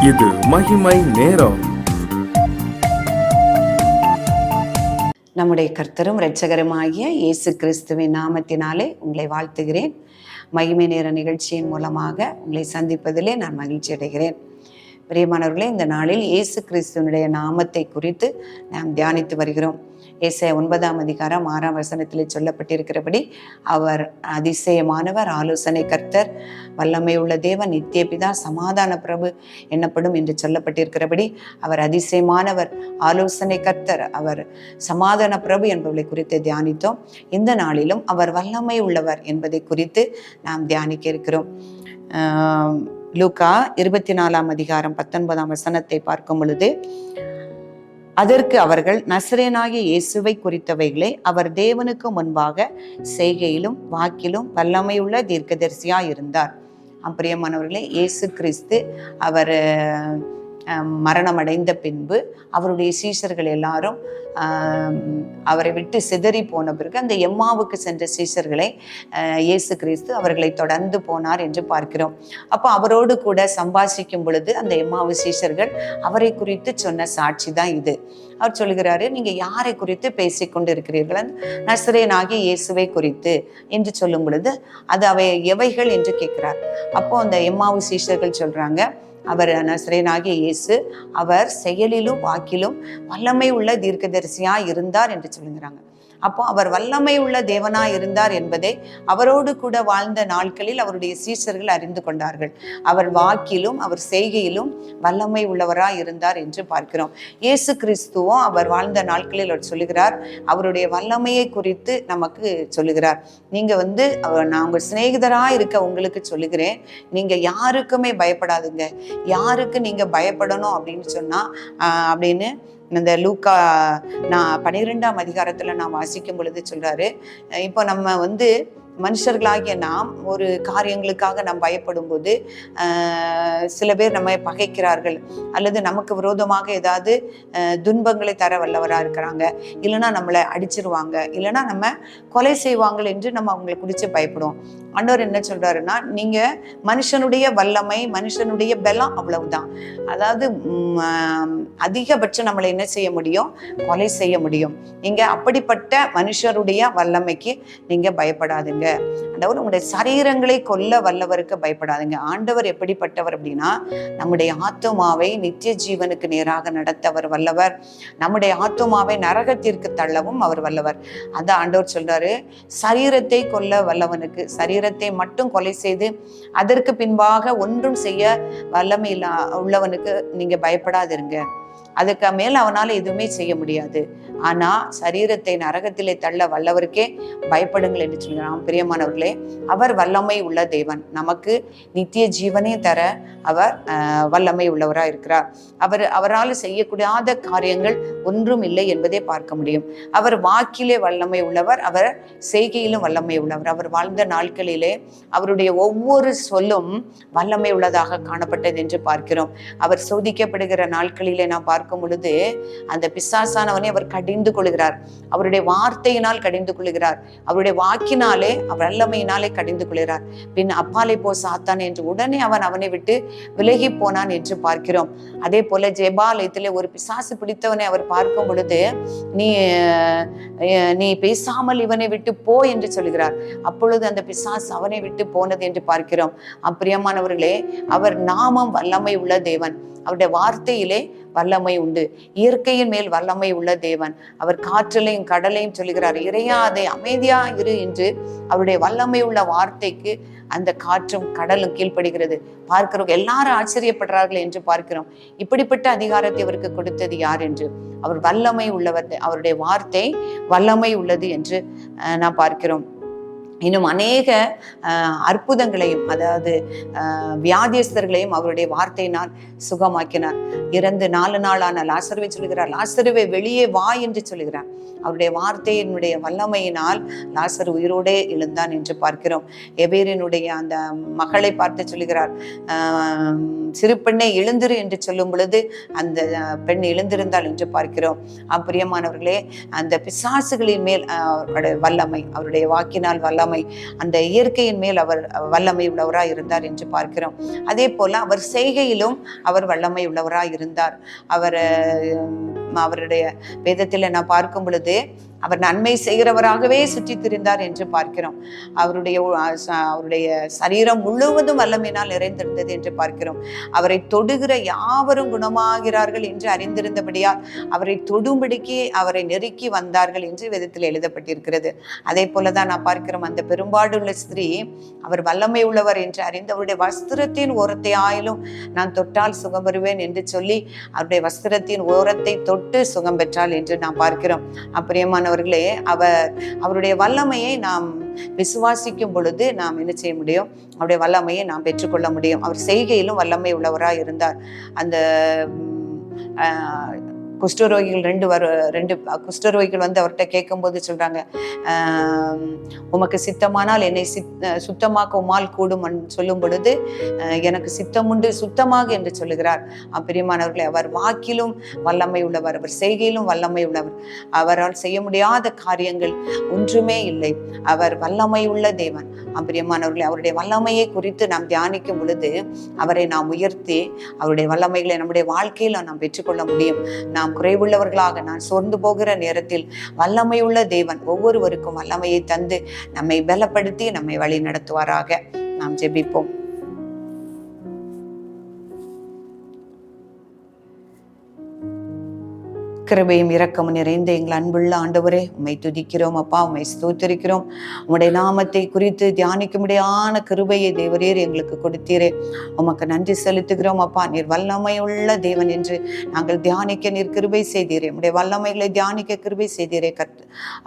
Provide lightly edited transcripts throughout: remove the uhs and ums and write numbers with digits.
இது மகிமை நேரம். நம்முடைய கர்த்தரும் இரட்சகருமாகிய இயேசு கிறிஸ்துவின் நாமத்தினாலே உங்களை வாழ்த்துகிறேன். மகிமை நேர நிகழ்ச்சியின் மூலமாக உங்களை சந்திப்பதிலே நான் மகிழ்ச்சி அடைகிறேன். பிரியமானவர்களே, இந்த நாளில் இயேசு கிறிஸ்துவனுடைய நாமத்தை குறித்து நாம் தியானித்து வருகிறோம். ஏசாயா 9:6 சொல்லப்பட்டிருக்கிறபடி, அவர் அதிசயமானவர், ஆலோசனை கர்த்தர், வல்லமை உள்ள தேவன், நித்திய பிதா, சமாதான பிரபு என்னப்படும் என்று சொல்லப்பட்டிருக்கிறபடி, அவர் அதிசயமானவர், ஆலோசனை கர்த்தர், அவர் சமாதான பிரபு என்பவர்களை குறித்து தியானித்தோம். இந்த நாளிலும் அவர் வல்லமை உள்ளவர் என்பதை குறித்து நாம் தியானிக்க இருக்கிறோம். லூக்கா 24:19 பார்க்கும் பொழுது, அதற்கு அவர்கள், நசரேயனாகிய இயேசுவை குறித்தவைகளை அவர் தேவனுக்கு முன்பாக செய்கையிலும் வாக்கிலும் வல்லமையுள்ள தீர்க்கதரிசியாய் இருந்தார். பிரியமானவர்களே, இயேசு கிறிஸ்து அவர் மரணம் அடைந்த பின்பு அவருடைய சீஷர்கள் எல்லாரும் அவரை விட்டு சிதறி போன பிறகு அந்த எம்மாவுக்கு சென்ற சீஷர்களை இயேசு கிறிஸ்து அவர்களை தொடர்ந்து போனார் என்று பார்க்கிறோம். அப்போ அவரோடு கூட சம்பாஷிக்கும் பொழுது அந்த எம்மாவு சீஷர்கள் அவரை குறித்து சொன்ன சாட்சி தான் இது. அவர் சொல்கிறாரு, நீங்க யாரை குறித்து பேசிக்கொண்டு இருக்கிறீர்கள்? நசரேயனாகிய இயேசுவை குறித்து என்று சொல்லும் பொழுது, அது எவைகள் என்று கேட்கிறார். அப்போ அந்த எம்மாவு சீஷர்கள் சொல்றாங்க, அவர் நசரேயனாகிய இயேசு அவர் செயலிலும் வாக்கிலும் வல்லமை உள்ள தீர்க்கதரிசியாய் இருந்தார் என்று சொல்லுகிறாங்க. அப்போ அவர் வல்லமை உள்ள தேவனாய் இருந்தார் என்பதை அவரோடு கூட வாழ்ந்த நாட்களில் அவருடைய சீஷர்கள் அறிந்து கொண்டார்கள். அவர் வாக்கிலும் அவர் செய்கையிலும் வல்லமை உள்ளவராய் இருந்தார் என்று பார்க்கிறோம். இயேசு கிறிஸ்துவும் அவர் வாழ்ந்த நாட்களில் அவர் சொல்லுகிறார், அவருடைய வல்லமையை குறித்து நமக்கு சொல்லுகிறார். நீங்க நான் உங்க சிநேகிதராக இருக்க உங்களுக்கு சொல்லுகிறேன், நீங்க யாருக்குமே பயப்படாதுங்க. யாருக்கு நீங்க பயப்படணும் அப்படின்னு சொன்னா அப்படின்னு இந்த லூக்கா 12 நான் வாசிக்கும் பொழுது சொல்றாரு, இப்போ நம்ம மனுஷர்களாகிய நாம் ஒரு காரியங்களுக்காக நாம் பயப்படும் போது சில பேர் நம்மை பகைக்கிறார்கள், அல்லது நமக்கு விரோதமாக ஏதாவது துன்பங்களை தர வல்லவராக இருக்கிறாங்க, இல்லைன்னா நம்மளை அடிச்சிருவாங்க, இல்லைன்னா நம்ம கொலை செய்வாங்க என்று நம்ம அவங்களை குறித்து பயப்படுவோம். ஆண்டவர் என்ன சொல்றாருன்னா, நீங்க மனுஷனுடைய வல்லமை, மனுஷனுடைய பலம் அவ்வளவுதான். அதாவது அதிகபட்சம் நம்மளை என்ன செய்ய முடியும்? கொலை செய்ய முடியும். நீங்க அப்படிப்பட்ட மனுஷருடைய வல்லமைக்கு நீங்க பயப்படாதுங்க. ஆண்டவர் உங்களுடைய சரீரங்களை கொல்ல வல்லவருக்கு பயப்படாதுங்க. ஆண்டவர் எப்படிப்பட்டவர் அப்படின்னா, நம்முடைய ஆத்துமாவை நித்திய ஜீவனுக்கு நேராக நடத்தவர் வல்லவர், நம்முடைய ஆத்துமாவை நரகத்திற்கு தள்ளவும் அவர் வல்லவர். அதான் ஆண்டவர் சொல்றாரு, சரீரத்தை கொல்ல வல்லவனுக்கு, சரீரத்தை மட்டும் கொலை செய்து அதற்கு பின்பாக ஒன்றும் செய்ய வல்லமை உள்ளவனுக்கு நீங்க பயப்படாதிருங்க. அதுக்கு மேல அவனால எதுவுமே செய்ய முடியாது. ஆனா சரீரத்தை நரகத்திலே தள்ள வல்லவருக்கே பயப்படுங்கள் என்று சொல்கிறான். பிரியமானவர்களே, அவர் வல்லமை உள்ள தேவன், நமக்கு நித்திய ஜீவனே தர அவர் வல்லமை உள்ளவராக இருக்கிறார். அவரால் செய்யக்கூடாத காரியங்கள் ஒன்றும் இல்லை என்பதை பார்க்க முடியும். அவர் வாக்கிலே வல்லமை உள்ளவர், அவர் செய்கையிலும் வல்லமை உள்ளவர். அவர் வாழ்ந்த நாட்களிலே அவருடைய ஒவ்வொரு சொல்லும் வல்லமை உள்ளதாக காணப்பட்டது என்று பார்க்கிறோம். அவர் சோதிக்கப்படுகிற நாட்களிலே நாம் பார்க்கும் பொழுது அந்த பிசாசானவனை அவர் கடிந்து கொள்கிறார். அவருடைய வார்த்தையினால் கடிந்து கொள்கிறார், அவருடைய வாக்கினாலே அவர் வல்லமையினாலே கடிந்து கொள்கிறார். பின் அப்பாலை போ சாத்தான் என்று உடனே அவனை விட்டு விலகி போனான் என்று பார்க்கிறோம். அதே போல ஜெபாலயத்திலே ஒரு பிசாசு பிடித்தவனை அவர் பார்க்கும் பொழுது, நீ பேசாமல் இவனை விட்டு போ என்று சொல்கிறார். அப்பொழுது அந்த பிசாசு அவனை விட்டு போனது என்று பார்க்கிறோம். பிரியமானவர்களே, அவர் நாமம் வல்லமை உள்ள தேவன், அவருடைய வார்த்தையிலே வல்லமை உண்டு. இயற்கையின் மேல் வல்லமை உள்ள தேவன். அவர் காற்றலையும் கடலையும் சொல்லுகிறார், இறையாதே, அமைதியா இரு என்று. அவருடைய வல்லமை உள்ள வார்த்தைக்கு அந்த காற்றும் கடலும் கீழ்ப்படுகிறது. பார்க்கிறோம், எல்லாரும் ஆச்சரியப்படுறார்கள் என்று பார்க்கிறோம். இப்படிப்பட்ட அதிகாரத்தை அவருக்கு கொடுத்தது யார் என்று. அவர் வல்லமை உள்ளவர், அவருடைய வார்த்தை வல்லமை உள்ளது என்று நாம் பார்க்கிறோம். இன்னும் அநேக அற்புதங்களையும், அதாவது வியாதியஸ்தர்களையும் அவருடைய வார்த்தையினால் சுகமாக்கினார். இறந்து 4 நாளான லாசருவை சொல்கிறார், லாசருவை வெளியே வா என்று சொல்கிறார். அவருடைய வார்த்தையினுடைய வல்லமையினால் லாசரு உயிரோடே எழுந்தான் என்று பார்க்கிறோம். எபேரினுடைய அந்த மகளை பார்த்து சொல்கிறார், சிறு பெண்ணை எழுந்திரு என்று சொல்லும் பொழுது அந்த பெண் எழுந்திருந்தாள் என்று பார்க்கிறோம். பிரியமானவர்களே, அந்த பிசாசுகளின் மேல் அவருடைய வல்லமை, அவருடைய வாக்கினால் வல்லமை வல்லமை, அந்த இயற்கையின் மேல் அவர் வல்லமை உள்ளவராய் இருந்தார் என்று பார்க்கிறோம். அதே போல அவர் செய்கையிலும் அவர் வல்லமை உள்ளவராய் இருந்தார். அவருடைய வேதத்தில் நான் பார்க்கும் பொழுது அவர் நன்மை செய்கிறவராகவே சுற்றி திரிந்தார் என்று பார்க்கிறோம். அவருடைய சரீரம் முழுவதும் வல்லமையினால் நிறைந்திருந்தது என்று பார்க்கிறோம். அவரை தொடுகிற யாவரும் குணமாகிறார்கள் என்று அறிந்திருந்தபடியால் அவரை தொடும்படிக்கு அவரை நெருக்கி வந்தார்கள் என்று வேதத்தில் எழுதப்பட்டிருக்கிறது. அதே போலதான் நான் பார்க்கிறோம், அந்த பெரும்பாடுள்ள ஸ்திரீ அவர் வல்லமை உள்ளவர் என்று அறிந்து அவருடைய வஸ்திரத்தின் ஓரத்தை ஆயிலும் நான் தொட்டால் சுகம் பெறுவேன் என்று சொல்லி அவருடைய வஸ்திரத்தின் ஓரத்தை தொட்டு சுகம் பெற்றாள் என்று நாம் பார்க்கிறோம். பிரியமானவர்களே, அவருடைய வல்லமையை நாம் விசுவாசிக்கும் பொழுது நாம் என்ன செய்ய முடியும்? அவருடைய வல்லமையை நாம் பெற்றுக்கொள்ள முடியும். அவர் செய்கையிலும் வல்லமை உள்ளவராய் இருந்தார். அந்த குஷ்டரோகிகள் ரெண்டு குஷ்டரோகிகள் வந்து அவர்கிட்ட கேட்கும்போது சொல்றாங்க, உமக்கு சித்தமானால் என்னை சுத்தமாக்க உமால் கூடும் சொல்லும் பொழுது எனக்கு சித்தம் உண்டு சுத்தமாக என்று சொல்லுகிறார். பிரியமானவர்களே, அவர் வாக்கிலும் வல்லமை உள்ளவர், அவர் செய்கையிலும் வல்லமை உள்ளவர். அவரால் செய்ய முடியாத காரியங்கள் ஒன்றுமே இல்லை. அவர் வல்லமை உள்ள தேவன். பிரியமானவர்களே, அவருடைய வல்லமையை குறித்து நாம் தியானிக்கும் பொழுது அவரை நாம் உயர்த்தி அவருடைய வல்லமைகளை நம்முடைய வாழ்க்கையில நாம் பெற்றுக்கொள்ள முடியும். நாம் குறைவுள்ளவர்களாக நான் சோர்ந்து போகிற நேரத்தில் வல்லமையுள்ள தேவன் ஒவ்வொருவருக்கும் வல்லமையை தந்து நம்மை பலப்படுத்தி நம்மை வழி நடத்துவாராக. நாம் ஜெபிப்போம். கிருபையும் இரக்கமும் நிறைந்த எங்கள் அன்புள்ள ஆண்டவரே, உம்மை துதிக்கிறோம் அப்பா, உம்மை ஸ்தோத்திரிக்கிறோம். உம்முடைய நாமத்தை குறித்து தியானிக்க முடியாத கிருபையை தேவரீர் எங்களுக்கு கொடுத்தீரே, உமக்கு நன்றி செலுத்துகிறோம் அப்பா. நீர் வல்லமையுள்ள தேவன் என்று நாங்கள் தியானிக்க நீர் கிருபை செய்தீரே, உம்முடைய வல்லமைகளை தியானிக்க கிருபை செய்தீரே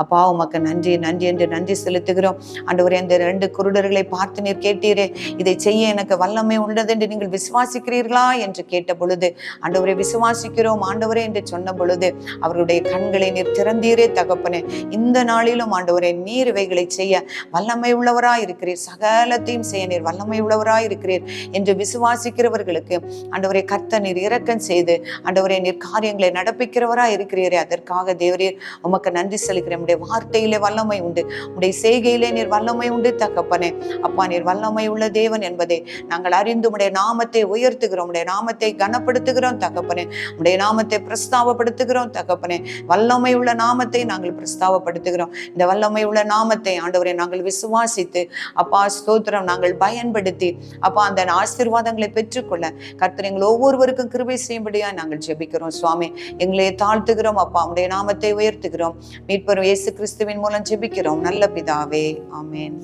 அப்பா. உமக்கு நன்றி நன்றி என்று நன்றி செலுத்துகிறோம் ஆண்டவரே. அந்த 2 குருடர்களை பார்த்து நீர் கேட்டீரே, இதை செய்ய எனக்கு வல்லமை உள்ளது என்று நீங்கள் விசுவாசிக்கிறீர்களா என்று கேட்ட பொழுது ஆண்டவரை விசுவாசிக்கிறோம் ஆண்டவரே என்று சொன்ன பொழுது அவருடைய கண்களை நீர் திறந்தீரே தகப்பனே. இந்த நாளிலும் ஆண்டவரே, நீர் இவைகளை செய்ய வல்லமை உள்ளவராய் இருக்கிறீர், சகலத்தையும் செய்ய நீர் வல்லமை உள்ளவராய் இருக்கிறீர் என்று விசுவாசிக்கிறவர்களுக்கு ஆண்டவரே கர்த்தர் நீர் இரக்கம் செய்து ஆண்டவரே நீர் காரியங்களை நடப்பிக்கிறவராய் இருக்கிறீரே, அதற்காக தேவரீர் உமக்கு நன்றி செலுத்துகிறேன். உடைய வார்த்தையிலே வல்லமை உண்டு, உடைய செய்கையிலே நீர் வல்லமை உண்டு தகப்பனே. அப்பா, நீர் வல்லமை உள்ள தேவன் என்பதை நாங்கள் அறிந்து உடைய நாமத்தை உயர்த்துகிறோம், உடைய நாமத்தை கனப்படுத்துகிறோம் தகப்பனே, உடைய நாமத்தை பிரஸ்தாபப்படுத்துகிறோம் தகப்பனே. வல்லமை உள்ள நாமத்தை நாங்கள் பிரஸ்தாபப்படுத்துகிறோம். இந்த வல்லமை உள்ள நாமத்தை ஆண்டவரை நாங்கள் விசுவாசித்து அப்பா ஸ்தோத்திரம் நாங்கள் பயன்படுத்தி அப்பா அந்த ஆசீர்வாதங்களை பெற்றுக்கொள்ள கர்த்தர் எங்கள் ஒவ்வொருவருக்கும் கிருபை செய்யும்படியா நாங்கள் ஜெபிக்கிறோம் சுவாமி. எங்களை தாழ்த்துகிறோம் அப்பா, உடைய நாமத்தை உயர்த்துகிறோம். மீட்பர் இயேசு கிறிஸ்துவின் மூலம் ஜெபிக்கிறோம் நல்ல பிதாவே, ஆமென்.